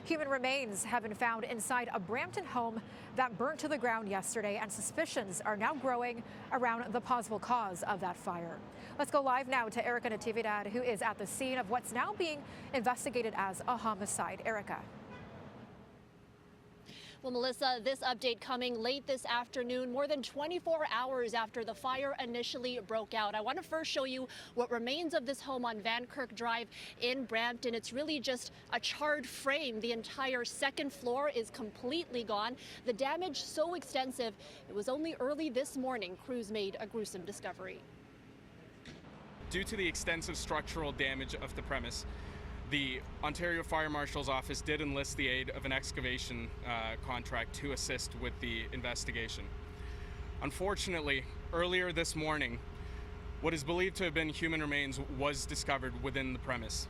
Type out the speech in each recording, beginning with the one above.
Human remains have been found inside a Brampton home that burnt to the ground yesterday, and suspicions are now growing around the possible cause of that fire. Let's go live now to Erica Natividad, who is at the scene of what's now being investigated as a homicide. Erica. Well, Melissa, this update coming late this afternoon, more than 24 hours after the fire initially broke out. I want to first show you what remains of this home on Van Kirk Drive in Brampton. It's really just a charred frame. The entire second floor is completely gone. The damage so extensive, it was only early this morning crews made a gruesome discovery. Due to the extensive structural damage of the premise, the Ontario Fire Marshal's office did enlist the aid of an excavation contract to assist with the investigation. Unfortunately, earlier this morning, what is believed to have been human remains was discovered within the premise.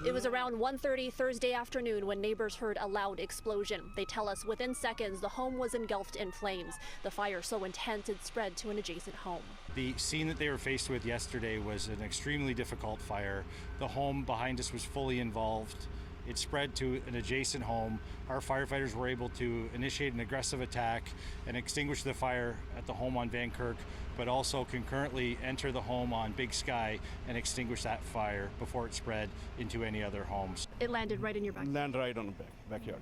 It was around 1:30 Thursday afternoon when neighbors heard a loud explosion. They tell us within seconds the home was engulfed in flames. The fire so intense it spread to an adjacent home. The scene that they were faced with yesterday was an extremely difficult fire. The home behind us was fully involved. It spread to an adjacent home. Our firefighters were able to initiate an aggressive attack and extinguish the fire at the home on Van Kirk, but also concurrently enter the home on Big Sky and extinguish that fire before it spread into any other homes. It landed right in your backyard? Landed right on the backyard.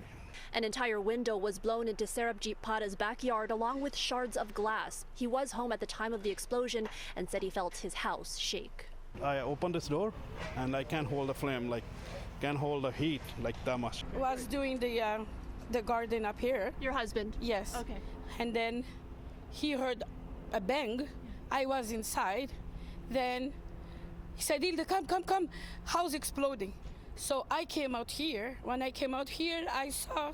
An entire window was blown into Sarabjit Pada's backyard along with shards of glass. He was home at the time of the explosion and said he felt his house shake. I opened this door and I can't hold the flame, can't hold the heat like that much. Was doing the garden up here. Your husband? Yes. Okay. And then he heard a bang. I was inside. Then he said, "Hilda, come, house exploding." So I came out here. When I came out here, I saw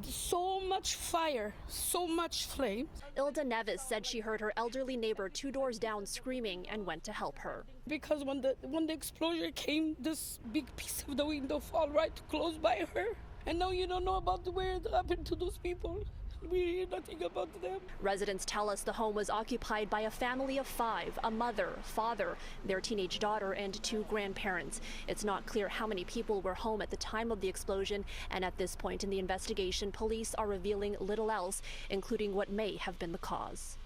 so much fire, so much flame. Ilda Nevis said she heard her elderly neighbor 2 doors down screaming and went to help her. Because when the explosion came, this big piece of the window fall right close by her. And now you don't know about where it happened to those people. We hear nothing about them. Residents tell us the home was occupied by a family of 5, a mother, father, their teenage daughter, and 2 grandparents. It's not clear how many people were home at the time of the explosion, and at this point in the investigation, police are revealing little else, including what may have been the cause.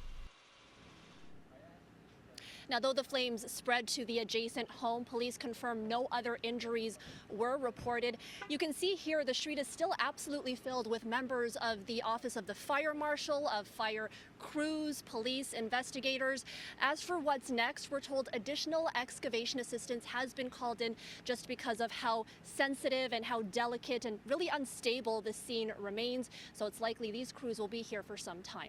Now, though the flames spread to the adjacent home, police confirm no other injuries were reported. You can see here the street is still absolutely filled with members of the Office of the Fire Marshal, of fire crews, police, investigators. As for what's next, we're told additional excavation assistance has been called in just because of how sensitive and how delicate and really unstable the scene remains. So it's likely these crews will be here for some time.